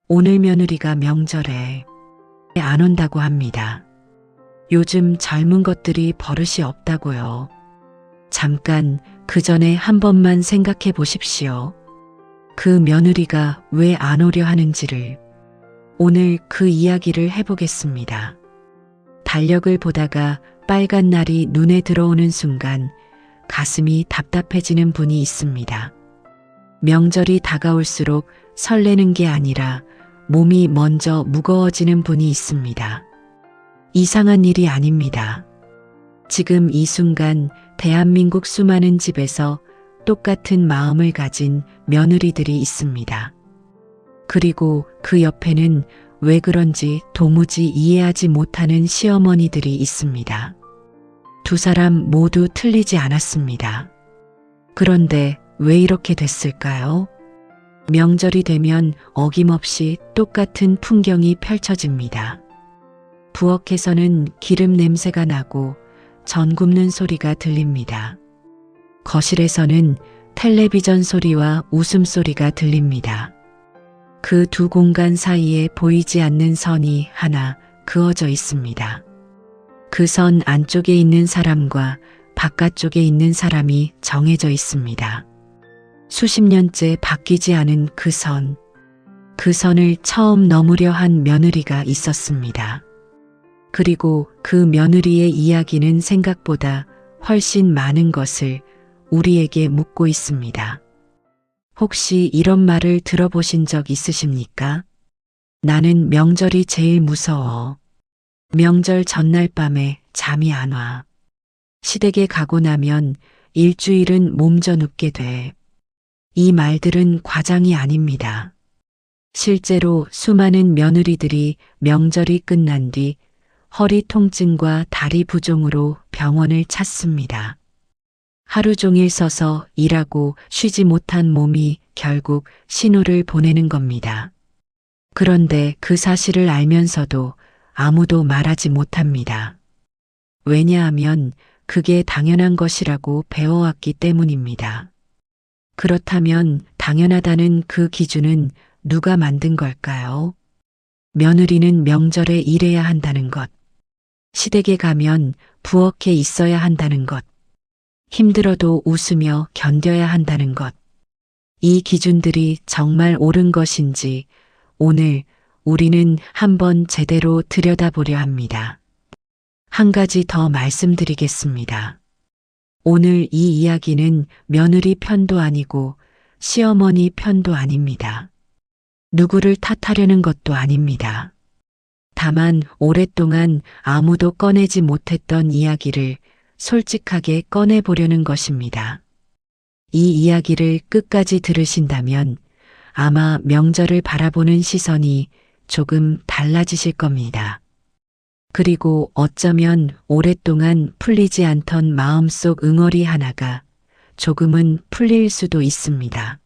오늘 며느리가 명절에 안 온다고 합니다. 요즘 젊은 것들이 버릇이 없다고요. 잠깐 그 전에 한 번만 생각해 보십시오. 그 며느리가 왜 안 오려 하는지를. 오늘 그 이야기를 해보겠습니다. 달력을 보다가 빨간 날이 눈에 들어오는 순간 가슴이 답답해지는 분이 있습니다. 명절이 다가올수록 설레는 게 아니라 몸이 먼저 무거워지는 분이 있습니다. 이상한 일이 아닙니다. 지금 이 순간 대한민국 수많은 집에서 똑같은 마음을 가진 며느리들이 있습니다. 그리고 그 옆에는 왜 그런지 도무지 이해하지 못하는 시어머니들이 있습니다. 두 사람 모두 틀리지 않았습니다. 그런데 왜 이렇게 됐을까요? 명절이 되면 어김없이 똑같은 풍경이 펼쳐집니다. 부엌에서는 기름 냄새가 나고 전 굽는 소리가 들립니다. 거실에서는 텔레비전 소리와 웃음소리가 들립니다. 그 두 공간 사이에 보이지 않는 선이 하나 그어져 있습니다. 그 선 안쪽에 있는 사람과 바깥쪽에 있는 사람이 정해져 있습니다. 수십 년째 바뀌지 않은 그 선. 그 선을 처음 넘으려 한 며느리가 있었습니다. 그리고 그 며느리의 이야기는 생각보다 훨씬 많은 것을 우리에게 묻고 있습니다. 혹시 이런 말을 들어보신 적 있으십니까? 나는 명절이 제일 무서워. 명절 전날 밤에 잠이 안 와. 시댁에 가고 나면 일주일은 몸져 눕게 돼. 이 말들은 과장이 아닙니다. 실제로 수많은 며느리들이 명절이 끝난 뒤 허리 통증과 다리 부종으로 병원을 찾습니다. 하루 종일 서서 일하고 쉬지 못한 몸이 결국 신호를 보내는 겁니다. 그런데 그 사실을 알면서도 아무도 말하지 못합니다. 왜냐하면 그게 당연한 것이라고 배워왔기 때문입니다. 그렇다면 당연하다는 그 기준은 누가 만든 걸까요? 며느리는 명절에 일해야 한다는 것, 시댁에 가면 부엌에 있어야 한다는 것, 힘들어도 웃으며 견뎌야 한다는 것. 이 기준들이 정말 옳은 것인지 오늘 우리는 한번 제대로 들여다보려 합니다. 한 가지 더 말씀드리겠습니다. 오늘 이 이야기는 며느리 편도 아니고 시어머니 편도 아닙니다. 누구를 탓하려는 것도 아닙니다. 다만 오랫동안 아무도 꺼내지 못했던 이야기를 솔직하게 꺼내보려는 것입니다. 이 이야기를 끝까지 들으신다면 아마 명절을 바라보는 시선이 조금 달라지실 겁니다. 그리고 어쩌면 오랫동안 풀리지 않던 마음속 응어리 하나가 조금은 풀릴 수도 있습니다.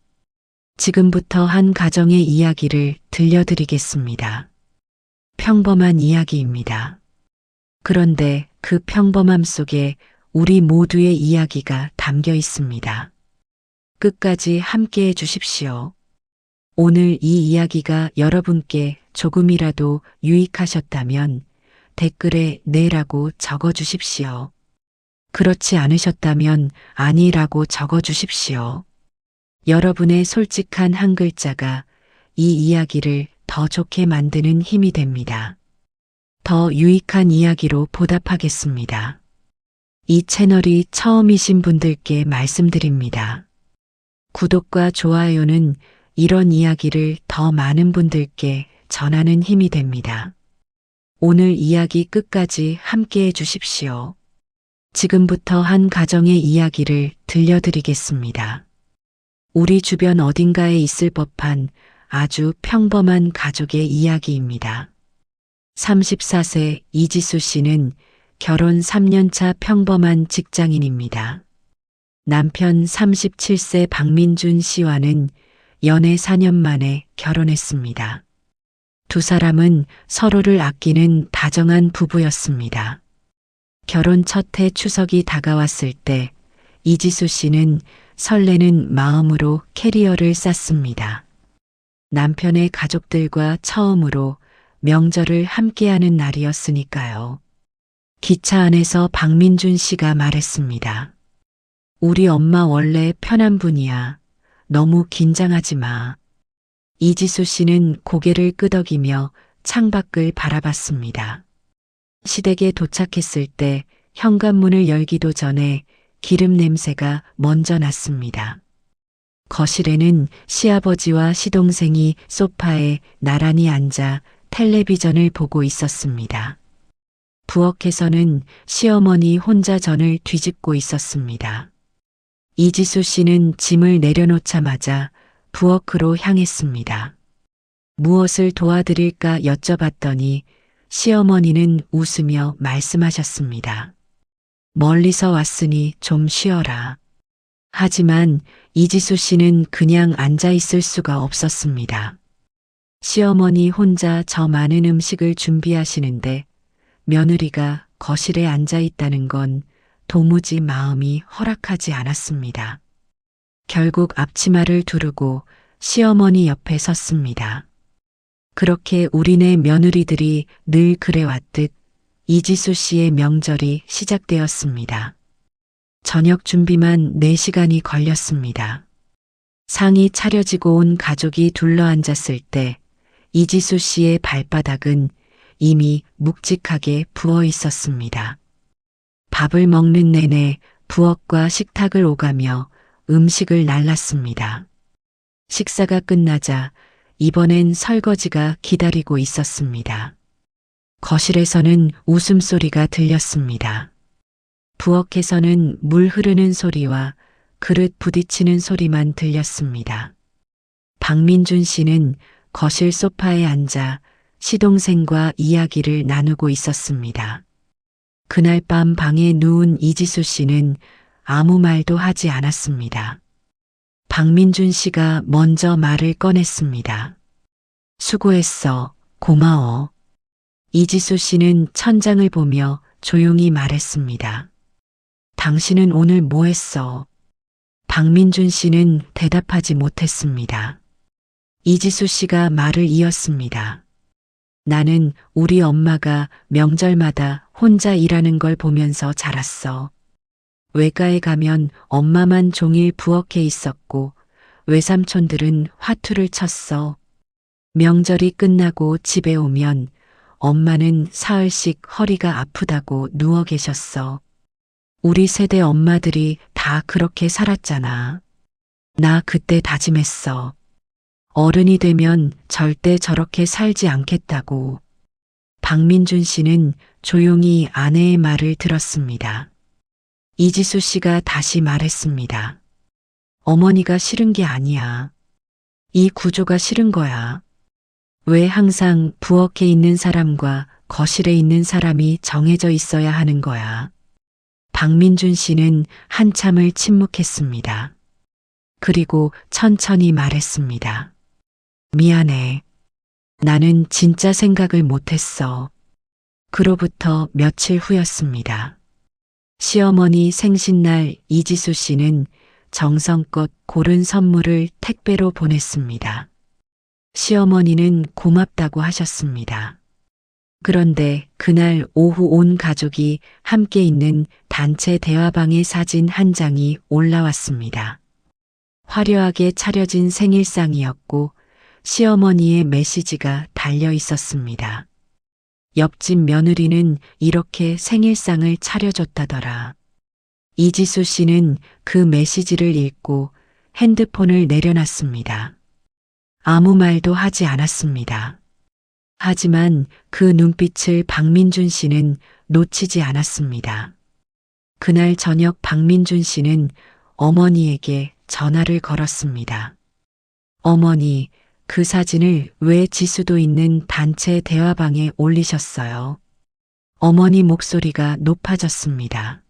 지금부터 한 가정의 이야기를 들려드리겠습니다. 평범한 이야기입니다. 그런데 그 평범함 속에 우리 모두의 이야기가 담겨 있습니다. 끝까지 함께 해 주십시오. 오늘 이 이야기가 여러분께 조금이라도 유익하셨다면 댓글에 네라고 적어 주십시오. 그렇지 않으셨다면 아니라고 적어 주십시오. 여러분의 솔직한 한 글자가 이 이야기를 더 좋게 만드는 힘이 됩니다. 더 유익한 이야기로 보답하겠습니다. 이 채널이 처음이신 분들께 말씀드립니다. 구독과 좋아요는 이런 이야기를 더 많은 분들께 전하는 힘이 됩니다. 오늘 이야기 끝까지 함께 해 주십시오. 지금부터 한 가정의 이야기를 들려드리겠습니다. 우리 주변 어딘가에 있을 법한 아주 평범한 가족의 이야기입니다. 34세 이지수 씨는 결혼 3년차 평범한 직장인입니다. 남편 37세 박민준 씨와는 연애 4년 만에 결혼했습니다. 두 사람은 서로를 아끼는 다정한 부부였습니다. 결혼 첫 해 추석이 다가왔을 때 이지수 씨는 설레는 마음으로 캐리어를 쌌습니다. 남편의 가족들과 처음으로 명절을 함께하는 날이었으니까요. 기차 안에서 박민준 씨가 말했습니다. 우리 엄마 원래 편한 분이야. 너무 긴장하지 마. 이지수 씨는 고개를 끄덕이며 창밖을 바라봤습니다. 시댁에 도착했을 때 현관문을 열기도 전에 기름 냄새가 먼저 났습니다. 거실에는 시아버지와 시동생이 소파에 나란히 앉아 텔레비전을 보고 있었습니다. 부엌에서는 시어머니 혼자 전을 뒤집고 있었습니다. 이지수 씨는 짐을 내려놓자마자 부엌으로 향했습니다. 무엇을 도와드릴까 여쭤봤더니 시어머니는 웃으며 말씀하셨습니다. 멀리서 왔으니 좀 쉬어라. 하지만 이지수 씨는 그냥 앉아 있을 수가 없었습니다. 시어머니 혼자 저 많은 음식을 준비하시는데 며느리가 거실에 앉아 있다는 건 도무지 마음이 허락하지 않았습니다. 결국 앞치마를 두르고 시어머니 옆에 섰습니다. 그렇게 우리네 며느리들이 늘 그래왔듯 이지수 씨의 명절이 시작되었습니다. 저녁 준비만 4시간이 걸렸습니다. 상이 차려지고 온 가족이 둘러앉았을 때 이지수 씨의 발바닥은 이미 묵직하게 부어 있었습니다. 밥을 먹는 내내 부엌과 식탁을 오가며 음식을 날랐습니다. 식사가 끝나자 이번엔 설거지가 기다리고 있었습니다. 거실에서는 웃음소리가 들렸습니다. 부엌에서는 물 흐르는 소리와 그릇 부딪히는 소리만 들렸습니다. 박민준 씨는 거실 소파에 앉아 시동생과 이야기를 나누고 있었습니다. 그날 밤 방에 누운 이지수 씨는 아무 말도 하지 않았습니다. 박민준 씨가 먼저 말을 꺼냈습니다. 수고했어. 고마워. 이지수 씨는 천장을 보며 조용히 말했습니다. 당신은 오늘 뭐 했어? 박민준 씨는 대답하지 못했습니다. 이지수 씨가 말을 이었습니다. 나는 우리 엄마가 명절마다 혼자 일하는 걸 보면서 자랐어. 외가에 가면 엄마만 종일 부엌에 있었고 외삼촌들은 화투를 쳤어. 명절이 끝나고 집에 오면 엄마는 사흘씩 허리가 아프다고 누워 계셨어. 우리 세대 엄마들이 다 그렇게 살았잖아. 나 그때 다짐했어. 어른이 되면 절대 저렇게 살지 않겠다고. 박민준 씨는 조용히 아내의 말을 들었습니다. 이지수 씨가 다시 말했습니다. 어머니가 싫은 게 아니야. 이 구조가 싫은 거야. 왜 항상 부엌에 있는 사람과 거실에 있는 사람이 정해져 있어야 하는 거야. 박민준 씨는 한참을 침묵했습니다. 그리고 천천히 말했습니다. 미안해. 나는 진짜 생각을 못했어. 그로부터 며칠 후였습니다. 시어머니 생신날 이지수 씨는 정성껏 고른 선물을 택배로 보냈습니다. 시어머니는 고맙다고 하셨습니다. 그런데 그날 오후 온 가족이 함께 있는 단체 대화방의 사진 한 장이 올라왔습니다. 화려하게 차려진 생일상이었고 시어머니의 메시지가 달려 있었습니다. 옆집 며느리는 이렇게 생일상을 차려줬다더라. 이지수 씨는 그 메시지를 읽고 핸드폰을 내려놨습니다. 아무 말도 하지 않았습니다. 하지만 그 눈빛을 박민준 씨는 놓치지 않았습니다. 그날 저녁 박민준 씨는 어머니에게 전화를 걸었습니다. 어머니, 그 사진을 왜 지수도 있는 단체 대화방에 올리셨어요? 어머니 목소리가 높아졌습니다.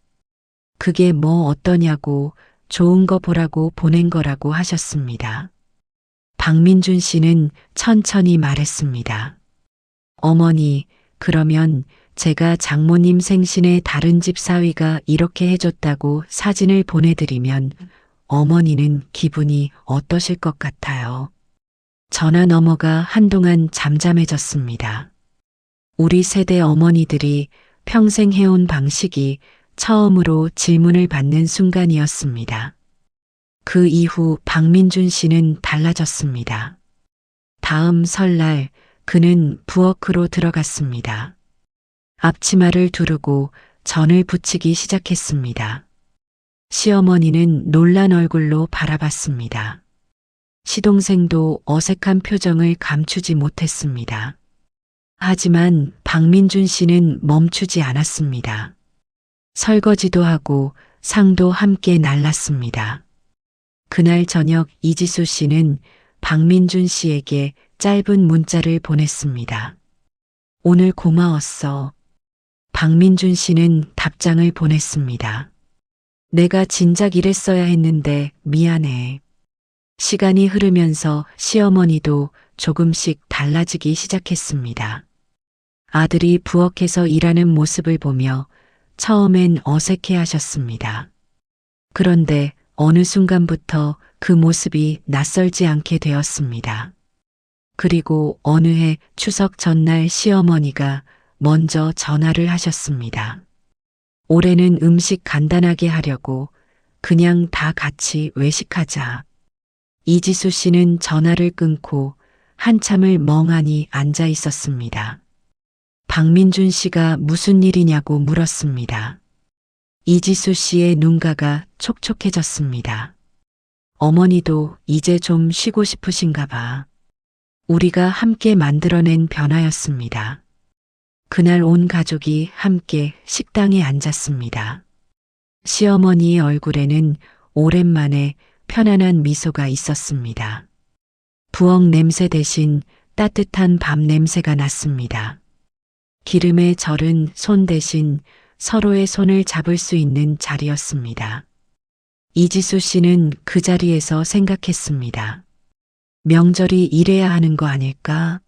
그게 뭐 어떠냐고 좋은 거 보라고 보낸 거라고 하셨습니다. 박민준 씨는 천천히 말했습니다. 어머니, 그러면 제가 장모님 생신에 다른 집 사위가 이렇게 해줬다고 사진을 보내드리면 어머니는 기분이 어떠실 것 같아요? 전화 너머가 한동안 잠잠해졌습니다. 우리 세대 어머니들이 평생 해온 방식이 처음으로 질문을 받는 순간이었습니다. 그 이후 박민준 씨는 달라졌습니다. 다음 설날 그는 부엌으로 들어갔습니다. 앞치마를 두르고 전을 부치기 시작했습니다. 시어머니는 놀란 얼굴로 바라봤습니다. 시동생도 어색한 표정을 감추지 못했습니다. 하지만 박민준 씨는 멈추지 않았습니다. 설거지도 하고 상도 함께 날랐습니다. 그날 저녁 이지수 씨는 박민준 씨에게 짧은 문자를 보냈습니다. 오늘 고마웠어. 박민준 씨는 답장을 보냈습니다. 내가 진작 이랬어야 했는데 미안해. 시간이 흐르면서 시어머니도 조금씩 달라지기 시작했습니다. 아들이 부엌에서 일하는 모습을 보며 처음엔 어색해 하셨습니다. 그런데 어느 순간부터 그 모습이 낯설지 않게 되었습니다. 그리고 어느 해 추석 전날 시어머니가 먼저 전화를 하셨습니다. 올해는 음식 간단하게 하려고 그냥 다 같이 외식하자. 이지수 씨는 전화를 끊고 한참을 멍하니 앉아 있었습니다. 박민준 씨가 무슨 일이냐고 물었습니다. 이지수 씨의 눈가가 촉촉해졌습니다. 어머니도 이제 좀 쉬고 싶으신가 봐. 우리가 함께 만들어낸 변화였습니다. 그날 온 가족이 함께 식당에 앉았습니다. 시어머니의 얼굴에는 오랜만에 편안한 미소가 있었습니다. 부엌 냄새 대신 따뜻한 밥 냄새가 났습니다. 기름에 절은 손 대신 서로의 손을 잡을 수 있는 자리였습니다. 이지수 씨는 그 자리에서 생각했습니다. 명절이 이래야 하는 거 아닐까?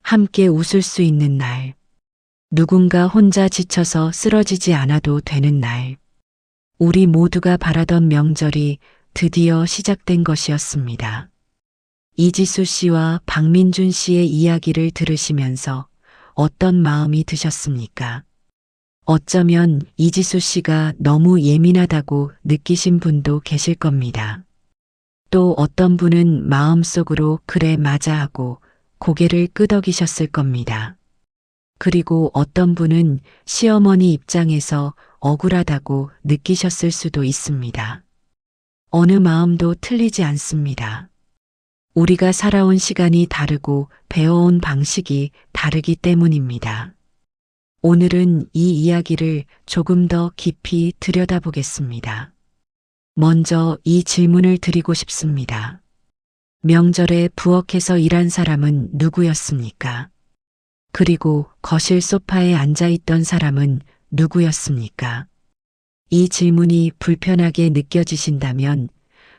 함께 웃을 수 있는 날. 누군가 혼자 지쳐서 쓰러지지 않아도 되는 날. 우리 모두가 바라던 명절이 드디어 시작된 것이었습니다. 이지수 씨와 박민준 씨의 이야기를 들으시면서 어떤 마음이 드셨습니까? 어쩌면 이지수 씨가 너무 예민하다고 느끼신 분도 계실 겁니다. 또 어떤 분은 마음속으로 그래 맞아 하고 고개를 끄덕이셨을 겁니다. 그리고 어떤 분은 시어머니 입장에서 억울하다고 느끼셨을 수도 있습니다. 어느 마음도 틀리지 않습니다. 우리가 살아온 시간이 다르고 배워온 방식이 다르기 때문입니다. 오늘은 이 이야기를 조금 더 깊이 들여다보겠습니다. 먼저 이 질문을 드리고 싶습니다. 명절에 부엌에서 일한 사람은 누구였습니까? 그리고 거실 소파에 앉아있던 사람은 누구였습니까? 이 질문이 불편하게 느껴지신다면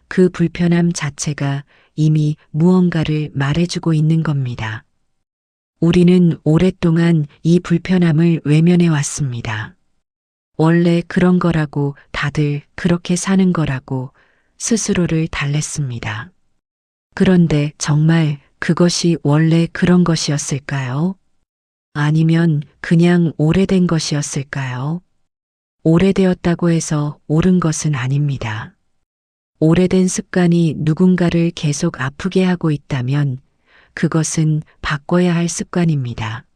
그 불편함 자체가 이미 무언가를 말해주고 있는 겁니다. 우리는 오랫동안 이 불편함을 외면해 왔습니다. 원래 그런 거라고, 다들 그렇게 사는 거라고 스스로를 달랬습니다. 그런데 정말 그것이 원래 그런 것이었을까요? 아니면 그냥 오래된 것이었을까요? 오래되었다고 해서 옳은 것은 아닙니다. 오래된 습관이 누군가를 계속 아프게 하고 있다면 그것은 바꿔야 할 습관입니다.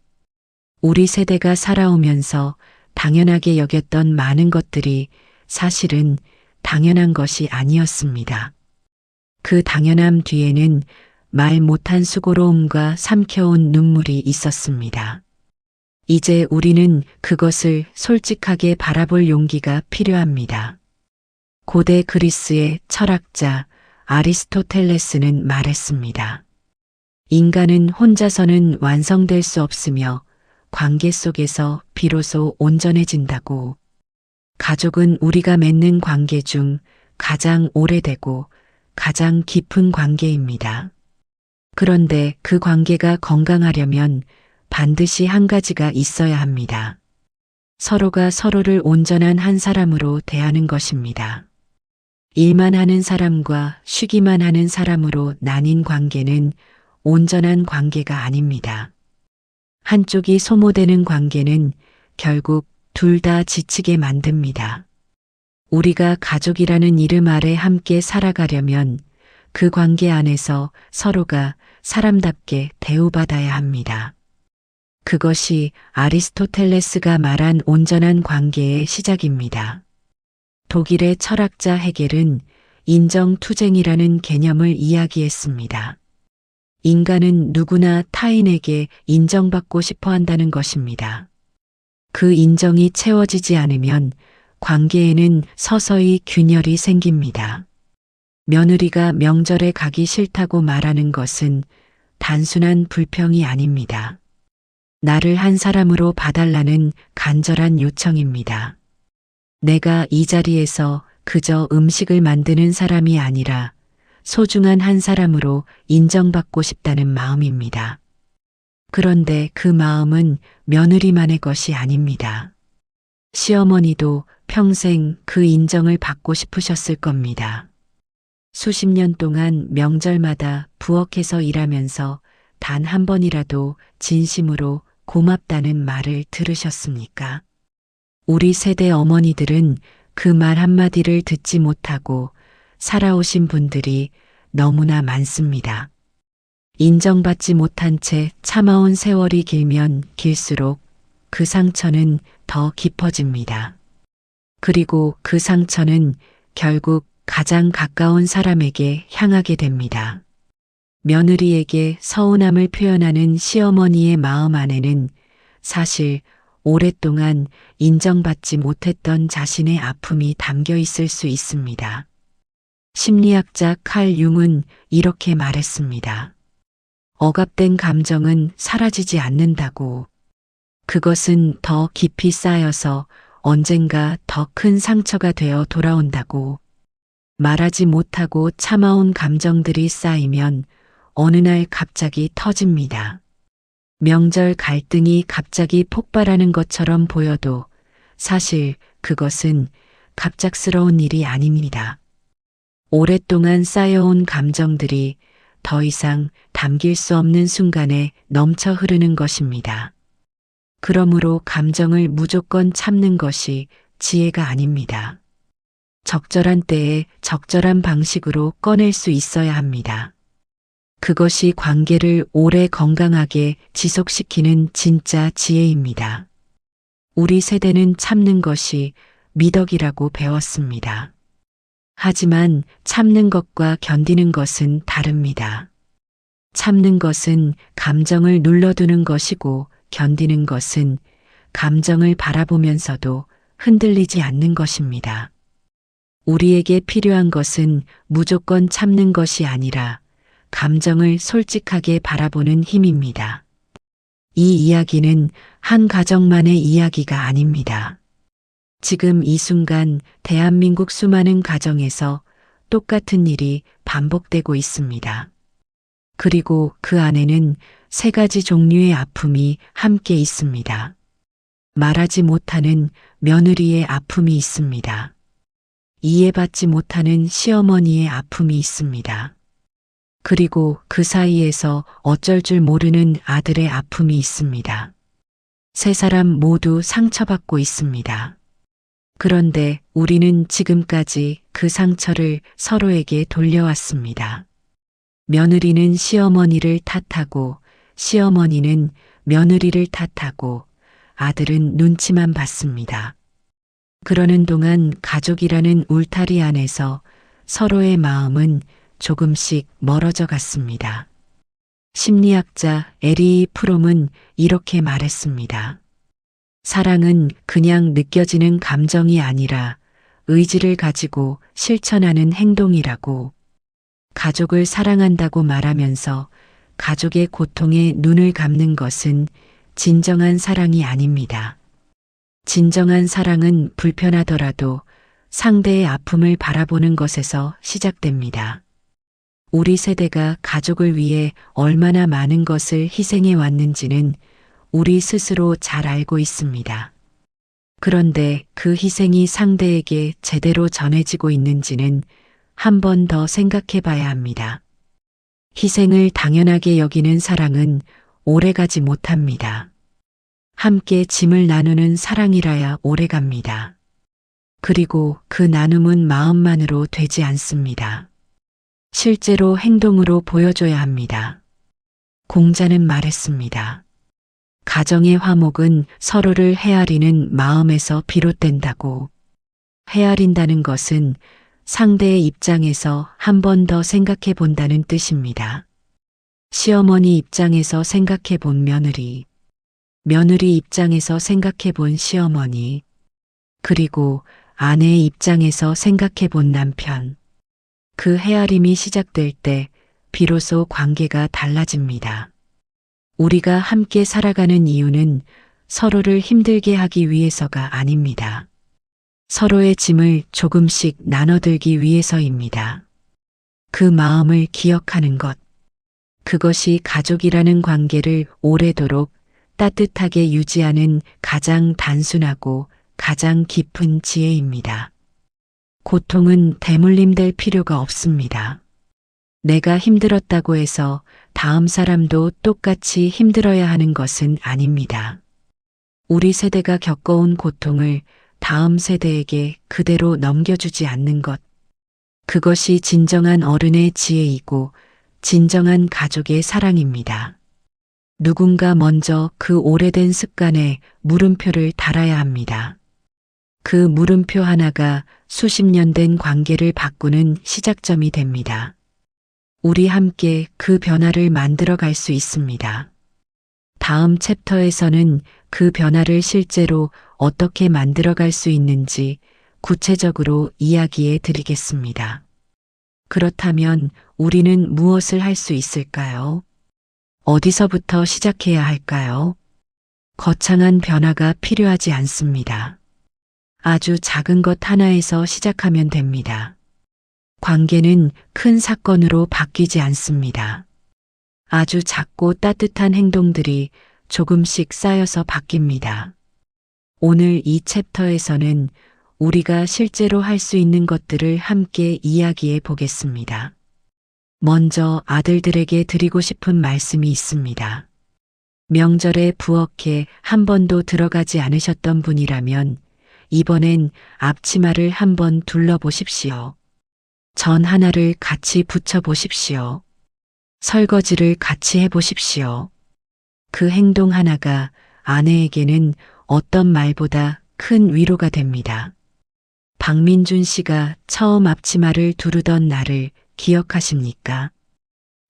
우리 세대가 살아오면서 당연하게 여겼던 많은 것들이 사실은 당연한 것이 아니었습니다. 그 당연함 뒤에는 말 못한 수고로움과 삼켜온 눈물이 있었습니다. 이제 우리는 그것을 솔직하게 바라볼 용기가 필요합니다. 고대 그리스의 철학자 아리스토텔레스는 말했습니다. 인간은 혼자서는 완성될 수 없으며 관계 속에서 비로소 온전해진다고. 가족은 우리가 맺는 관계 중 가장 오래되고 가장 깊은 관계입니다. 그런데 그 관계가 건강하려면 반드시 한 가지가 있어야 합니다. 서로가 서로를 온전한 한 사람으로 대하는 것입니다. 일만 하는 사람과 쉬기만 하는 사람으로 나뉜 관계는 온전한 관계가 아닙니다. 한쪽이 소모되는 관계는 결국 둘 다 지치게 만듭니다. 우리가 가족이라는 이름 아래 함께 살아가려면 그 관계 안에서 서로가 사람답게 대우받아야 합니다. 그것이 아리스토텔레스가 말한 온전한 관계의 시작입니다. 독일의 철학자 헤겔은 인정투쟁이라는 개념을 이야기했습니다. 인간은 누구나 타인에게 인정받고 싶어 한다는 것입니다. 그 인정이 채워지지 않으면 관계에는 서서히 균열이 생깁니다. 며느리가 명절에 가기 싫다고 말하는 것은 단순한 불평이 아닙니다. 나를 한 사람으로 봐달라는 간절한 요청입니다. 내가 이 자리에서 그저 음식을 만드는 사람이 아니라 소중한 한 사람으로 인정받고 싶다는 마음입니다. 그런데 그 마음은 며느리만의 것이 아닙니다. 시어머니도 평생 그 인정을 받고 싶으셨을 겁니다. 수십 년 동안 명절마다 부엌에서 일하면서 단 한 번이라도 진심으로 고맙다는 말을 들으셨습니까? 우리 세대 어머니들은 그 말 한마디를 듣지 못하고 살아오신 분들이 너무나 많습니다. 인정받지 못한 채 참아온 세월이 길면 길수록 그 상처는 더 깊어집니다. 그리고 그 상처는 결국 가장 가까운 사람에게 향하게 됩니다. 며느리에게 서운함을 표현하는 시어머니의 마음 안에는 사실 오랫동안 인정받지 못했던 자신의 아픔이 담겨 있을 수 있습니다. 심리학자 칼 융은 이렇게 말했습니다. 억압된 감정은 사라지지 않는다고. 그것은 더 깊이 쌓여서 언젠가 더 큰 상처가 되어 돌아온다고. 말하지 못하고 참아온 감정들이 쌓이면 어느 날 갑자기 터집니다. 명절 갈등이 갑자기 폭발하는 것처럼 보여도 사실 그것은 갑작스러운 일이 아닙니다. 오랫동안 쌓여온 감정들이 더 이상 담길 수 없는 순간에 넘쳐 흐르는 것입니다. 그러므로 감정을 무조건 참는 것이 지혜가 아닙니다. 적절한 때에 적절한 방식으로 꺼낼 수 있어야 합니다. 그것이 관계를 오래 건강하게 지속시키는 진짜 지혜입니다. 우리 세대는 참는 것이 미덕이라고 배웠습니다. 하지만 참는 것과 견디는 것은 다릅니다. 참는 것은 감정을 눌러두는 것이고 견디는 것은 감정을 바라보면서도 흔들리지 않는 것입니다. 우리에게 필요한 것은 무조건 참는 것이 아니라 감정을 솔직하게 바라보는 힘입니다. 이 이야기는 한 가정만의 이야기가 아닙니다. 지금 이 순간 대한민국 수많은 가정에서 똑같은 일이 반복되고 있습니다. 그리고 그 안에는 세 가지 종류의 아픔이 함께 있습니다. 말하지 못하는 며느리의 아픔이 있습니다. 이해받지 못하는 시어머니의 아픔이 있습니다. 그리고 그 사이에서 어쩔 줄 모르는 아들의 아픔이 있습니다. 세 사람 모두 상처받고 있습니다. 그런데 우리는 지금까지 그 상처를 서로에게 돌려왔습니다. 며느리는 시어머니를 탓하고 시어머니는 며느리를 탓하고 아들은 눈치만 봤습니다. 그러는 동안 가족이라는 울타리 안에서 서로의 마음은 조금씩 멀어져 갔습니다. 심리학자 에리 프롬은 이렇게 말했습니다. 사랑은 그냥 느껴지는 감정이 아니라 의지를 가지고 실천하는 행동이라고. 가족을 사랑한다고 말하면서 가족의 고통에 눈을 감는 것은 진정한 사랑이 아닙니다. 진정한 사랑은 불편하더라도 상대의 아픔을 바라보는 것에서 시작됩니다. 우리 세대가 가족을 위해 얼마나 많은 것을 희생해 왔는지는 우리 스스로 잘 알고 있습니다. 그런데 그 희생이 상대에게 제대로 전해지고 있는지는 한 번 더 생각해 봐야 합니다. 희생을 당연하게 여기는 사랑은 오래가지 못합니다. 함께 짐을 나누는 사랑이라야 오래갑니다. 그리고 그 나눔은 마음만으로 되지 않습니다. 실제로 행동으로 보여줘야 합니다. 공자는 말했습니다. 가정의 화목은 서로를 헤아리는 마음에서 비롯된다고. 헤아린다는 것은 상대의 입장에서 한 번 더 생각해 본다는 뜻입니다. 시어머니 입장에서 생각해 본 며느리, 며느리 입장에서 생각해 본 시어머니, 그리고 아내의 입장에서 생각해 본 남편. 그 헤아림이 시작될 때 비로소 관계가 달라집니다. 우리가 함께 살아가는 이유는 서로를 힘들게 하기 위해서가 아닙니다. 서로의 짐을 조금씩 나눠들기 위해서입니다. 그 마음을 기억하는 것. 그것이 가족이라는 관계를 오래도록 따뜻하게 유지하는 가장 단순하고 가장 깊은 지혜입니다. 고통은 대물림될 필요가 없습니다. 내가 힘들었다고 해서 다음 사람도 똑같이 힘들어야 하는 것은 아닙니다. 우리 세대가 겪어온 고통을 다음 세대에게 그대로 넘겨주지 않는 것. 그것이 진정한 어른의 지혜이고 진정한 가족의 사랑입니다. 누군가 먼저 그 오래된 습관에 물음표를 달아야 합니다. 그 물음표 하나가 수십 년 된 관계를 바꾸는 시작점이 됩니다. 우리 함께 그 변화를 만들어 갈 수 있습니다. 다음 챕터에서는 그 변화를 실제로 어떻게 만들어 갈 수 있는지 구체적으로 이야기해 드리겠습니다. 그렇다면 우리는 무엇을 할 수 있을까요? 어디서부터 시작해야 할까요? 거창한 변화가 필요하지 않습니다. 아주 작은 것 하나에서 시작하면 됩니다. 관계는 큰 사건으로 바뀌지 않습니다. 아주 작고 따뜻한 행동들이 조금씩 쌓여서 바뀝니다. 오늘 이 챕터에서는 우리가 실제로 할 수 있는 것들을 함께 이야기해 보겠습니다. 먼저 아들들에게 드리고 싶은 말씀이 있습니다. 명절에 부엌에 한 번도 들어가지 않으셨던 분이라면 이번엔 앞치마를 한번 둘러보십시오. 전 하나를 같이 붙여보십시오. 설거지를 같이 해보십시오. 그 행동 하나가 아내에게는 어떤 말보다 큰 위로가 됩니다. 박민준 씨가 처음 앞치마를 두르던 날을 기억하십니까?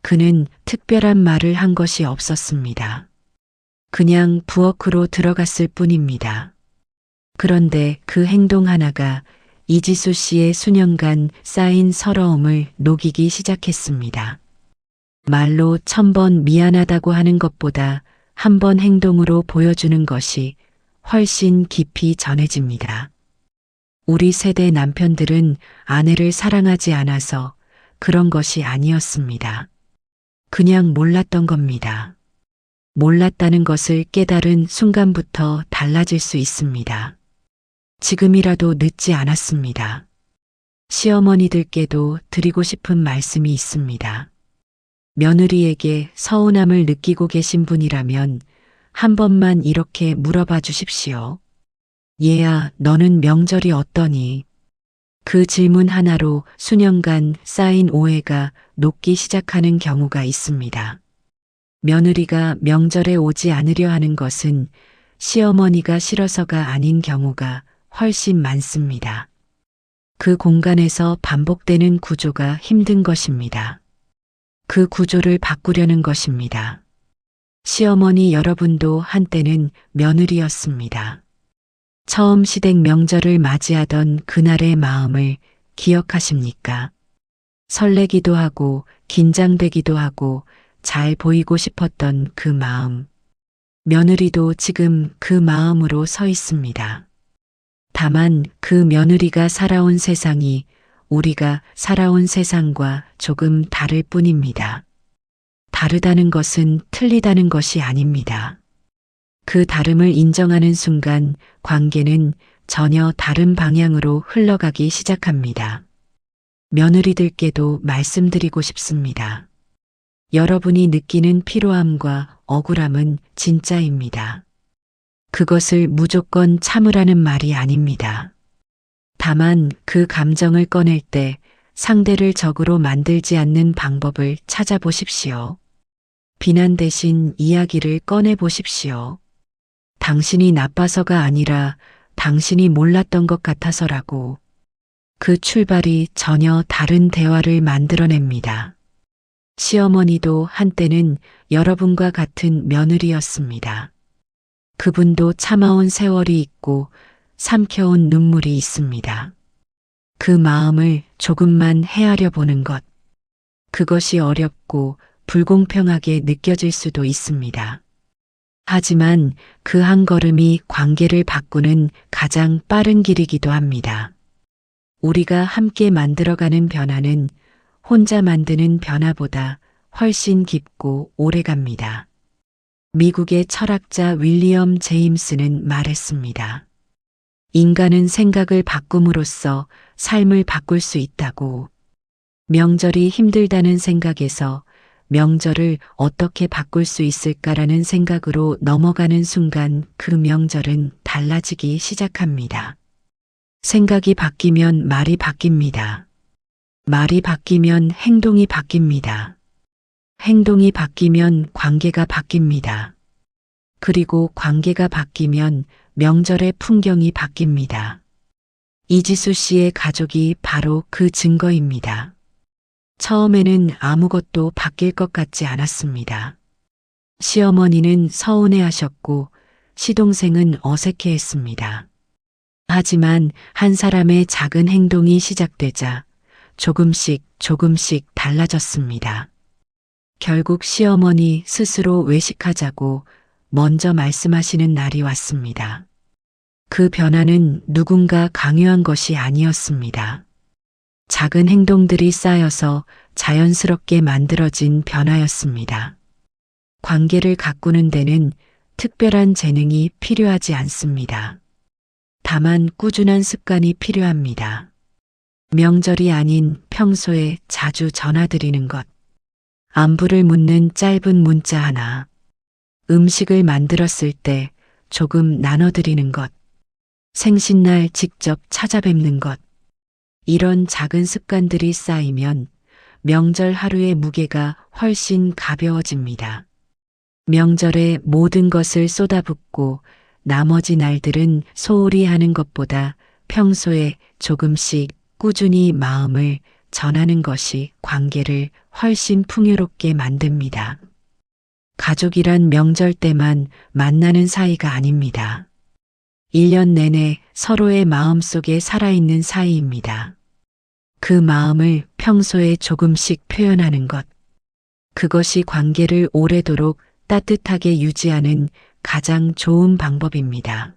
그는 특별한 말을 한 것이 없었습니다. 그냥 부엌으로 들어갔을 뿐입니다. 그런데 그 행동 하나가 이지수 씨의 수년간 쌓인 서러움을 녹이기 시작했습니다. 말로 1000번 미안하다고 하는 것보다 한 번 행동으로 보여주는 것이 훨씬 깊이 전해집니다. 우리 세대 남편들은 아내를 사랑하지 않아서 그런 것이 아니었습니다. 그냥 몰랐던 겁니다. 몰랐다는 것을 깨달은 순간부터 달라질 수 있습니다. 지금이라도 늦지 않았습니다. 시어머니들께도 드리고 싶은 말씀이 있습니다. 며느리에게 서운함을 느끼고 계신 분이라면 한 번만 이렇게 물어봐 주십시오. 얘야, 너는 명절이 어떠니? 그 질문 하나로 수년간 쌓인 오해가 녹기 시작하는 경우가 있습니다. 며느리가 명절에 오지 않으려 하는 것은 시어머니가 싫어서가 아닌 경우가 훨씬 많습니다. 그 공간에서 반복되는 구조가 힘든 것입니다. 그 구조를 바꾸려는 것입니다. 시어머니 여러분도 한때는 며느리였습니다. 처음 시댁 명절을 맞이하던 그날의 마음을 기억하십니까? 설레기도 하고 긴장되기도 하고 잘 보이고 싶었던 그 마음. 며느리도 지금 그 마음으로 서 있습니다. 다만 그 며느리가 살아온 세상이 우리가 살아온 세상과 조금 다를 뿐입니다. 다르다는 것은 틀리다는 것이 아닙니다. 그 다름을 인정하는 순간 관계는 전혀 다른 방향으로 흘러가기 시작합니다. 며느리들께도 말씀드리고 싶습니다. 여러분이 느끼는 피로함과 억울함은 진짜입니다. 그것을 무조건 참으라는 말이 아닙니다. 다만 그 감정을 꺼낼 때 상대를 적으로 만들지 않는 방법을 찾아보십시오. 비난 대신 이야기를 꺼내보십시오. 당신이 나빠서가 아니라 당신이 몰랐던 것 같아서라고. 그 출발이 전혀 다른 대화를 만들어냅니다. 시어머니도 한때는 여러분과 같은 며느리였습니다. 그분도 참아온 세월이 있고 삼켜온 눈물이 있습니다. 그 마음을 조금만 헤아려 보는 것. 그것이 어렵고 불공평하게 느껴질 수도 있습니다. 하지만 그 한 걸음이 관계를 바꾸는 가장 빠른 길이기도 합니다. 우리가 함께 만들어가는 변화는 혼자 만드는 변화보다 훨씬 깊고 오래갑니다. 미국의 철학자 윌리엄 제임스는 말했습니다. 인간은 생각을 바꿈으로써 삶을 바꿀 수 있다고. 명절이 힘들다는 생각에서 명절을 어떻게 바꿀 수 있을까라는 생각으로 넘어가는 순간 그 명절은 달라지기 시작합니다. 생각이 바뀌면 말이 바뀝니다. 말이 바뀌면 행동이 바뀝니다. 행동이 바뀌면 관계가 바뀝니다. 그리고 관계가 바뀌면 명절의 풍경이 바뀝니다. 이지수 씨의 가족이 바로 그 증거입니다. 처음에는 아무것도 바뀔 것 같지 않았습니다. 시어머니는 서운해하셨고 시동생은 어색해했습니다. 하지만 한 사람의 작은 행동이 시작되자 조금씩 달라졌습니다. 결국 시어머니 스스로 외식하자고 먼저 말씀하시는 날이 왔습니다. 그 변화는 누군가 강요한 것이 아니었습니다. 작은 행동들이 쌓여서 자연스럽게 만들어진 변화였습니다. 관계를 가꾸는 데는 특별한 재능이 필요하지 않습니다. 다만 꾸준한 습관이 필요합니다. 명절이 아닌 평소에 자주 전화드리는 것, 안부를 묻는 짧은 문자 하나, 음식을 만들었을 때 조금 나눠드리는 것, 생신날 직접 찾아뵙는 것, 이런 작은 습관들이 쌓이면 명절 하루의 무게가 훨씬 가벼워집니다. 명절에 모든 것을 쏟아붓고 나머지 날들은 소홀히 하는 것보다 평소에 조금씩 꾸준히 마음을 전하는 것이 관계를 훨씬 풍요롭게 만듭니다. 가족이란 명절 때만 만나는 사이가 아닙니다. 1년 내내 서로의 마음속에 살아있는 사이입니다. 그 마음을 평소에 조금씩 표현하는 것. 그것이 관계를 오래도록 따뜻하게 유지하는 가장 좋은 방법입니다.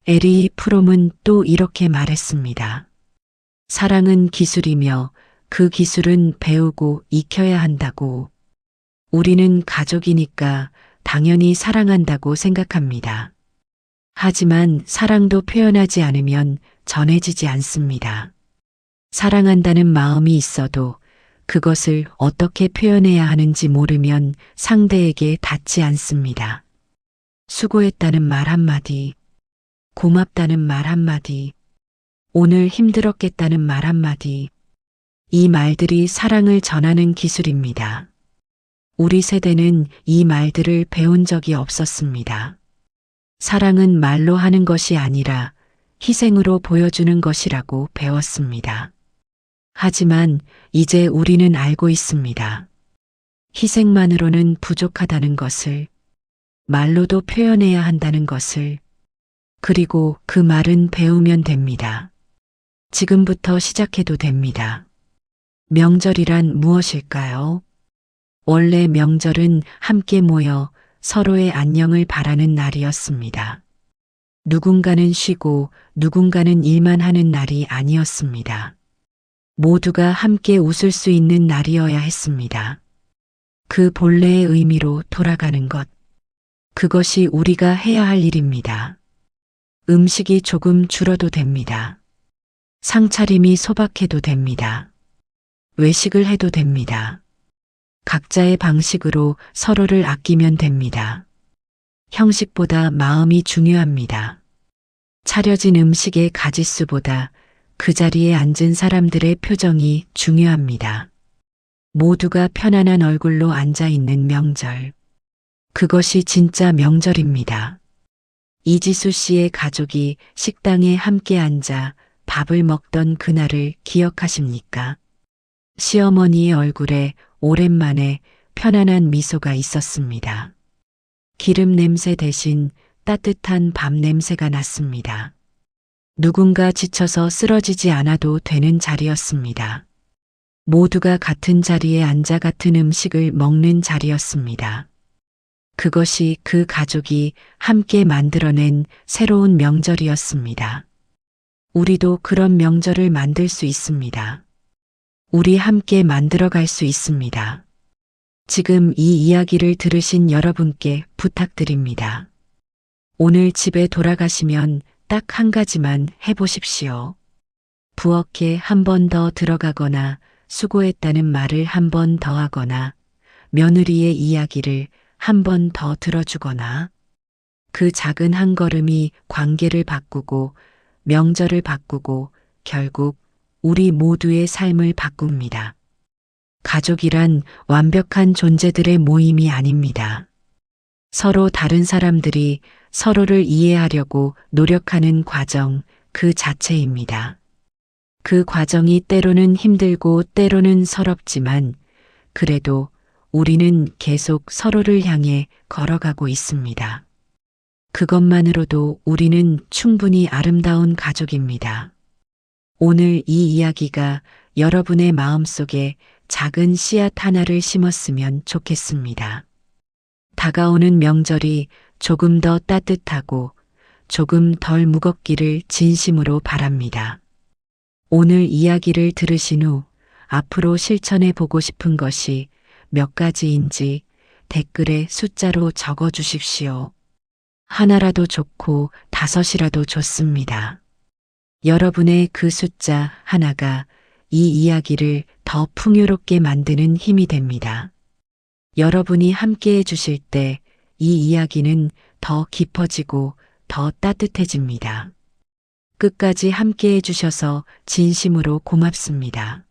에리 프롬은 또 이렇게 말했습니다. 사랑은 기술이며 그 기술은 배우고 익혀야 한다고. 우리는 가족이니까 당연히 사랑한다고 생각합니다. 하지만 사랑도 표현하지 않으면 전해지지 않습니다. 사랑한다는 마음이 있어도 그것을 어떻게 표현해야 하는지 모르면 상대에게 닿지 않습니다. 수고했다는 말 한마디, 고맙다는 말 한마디, 오늘 힘들었겠다는 말 한마디, 이 말들이 사랑을 전하는 기술입니다. 우리 세대는 이 말들을 배운 적이 없었습니다. 사랑은 말로 하는 것이 아니라 희생으로 보여주는 것이라고 배웠습니다. 하지만 이제 우리는 알고 있습니다. 희생만으로는 부족하다는 것을, 말로도 표현해야 한다는 것을, 그리고 그 말은 배우면 됩니다. 지금부터 시작해도 됩니다. 명절이란 무엇일까요? 원래 명절은 함께 모여 서로의 안녕을 바라는 날이었습니다. 누군가는 쉬고 누군가는 일만 하는 날이 아니었습니다. 모두가 함께 웃을 수 있는 날이어야 했습니다. 그 본래의 의미로 돌아가는 것. 그것이 우리가 해야 할 일입니다. 음식이 조금 줄어도 됩니다. 상차림이 소박해도 됩니다. 외식을 해도 됩니다. 각자의 방식으로 서로를 아끼면 됩니다. 형식보다 마음이 중요합니다. 차려진 음식의 가짓수보다 그 자리에 앉은 사람들의 표정이 중요합니다. 모두가 편안한 얼굴로 앉아 있는 명절. 그것이 진짜 명절입니다. 이지수 씨의 가족이 식당에 함께 앉아 밥을 먹던 그날을 기억하십니까? 시어머니의 얼굴에 오랜만에 편안한 미소가 있었습니다. 기름 냄새 대신 따뜻한 밥 냄새가 났습니다. 누군가 지쳐서 쓰러지지 않아도 되는 자리였습니다. 모두가 같은 자리에 앉아 같은 음식을 먹는 자리였습니다. 그것이 그 가족이 함께 만들어낸 새로운 명절이었습니다. 우리도 그런 명절을 만들 수 있습니다. 우리 함께 만들어갈 수 있습니다. 지금 이 이야기를 들으신 여러분께 부탁드립니다. 오늘 집에 돌아가시면 딱 한 가지만 해보십시오. 부엌에 한 번 더 들어가거나 수고했다는 말을 한 번 더 하거나 며느리의 이야기를 한 번 더 들어주거나 그 작은 한 걸음이 관계를 바꾸고 명절을 바꾸고 결국 우리 모두의 삶을 바꿉니다. 가족이란 완벽한 존재들의 모임이 아닙니다. 서로 다른 사람들이 서로를 이해하려고 노력하는 과정 그 자체입니다. 그 과정이 때로는 힘들고 때로는 서럽지만 그래도 우리는 계속 서로를 향해 걸어가고 있습니다. 그것만으로도 우리는 충분히 아름다운 가족입니다. 오늘 이 이야기가 여러분의 마음속에 작은 씨앗 하나를 심었으면 좋겠습니다. 다가오는 명절이 조금 더 따뜻하고 조금 덜 무겁기를 진심으로 바랍니다. 오늘 이야기를 들으신 후 앞으로 실천해 보고 싶은 것이 몇 가지인지 댓글에 숫자로 적어 주십시오. 하나라도 좋고 5이라도 좋습니다. 여러분의 그 숫자 하나가 이 이야기를 더 풍요롭게 만드는 힘이 됩니다. 여러분이 함께 해주실 때 이 이야기는 더 깊어지고 더 따뜻해집니다. 끝까지 함께 해주셔서 진심으로 고맙습니다.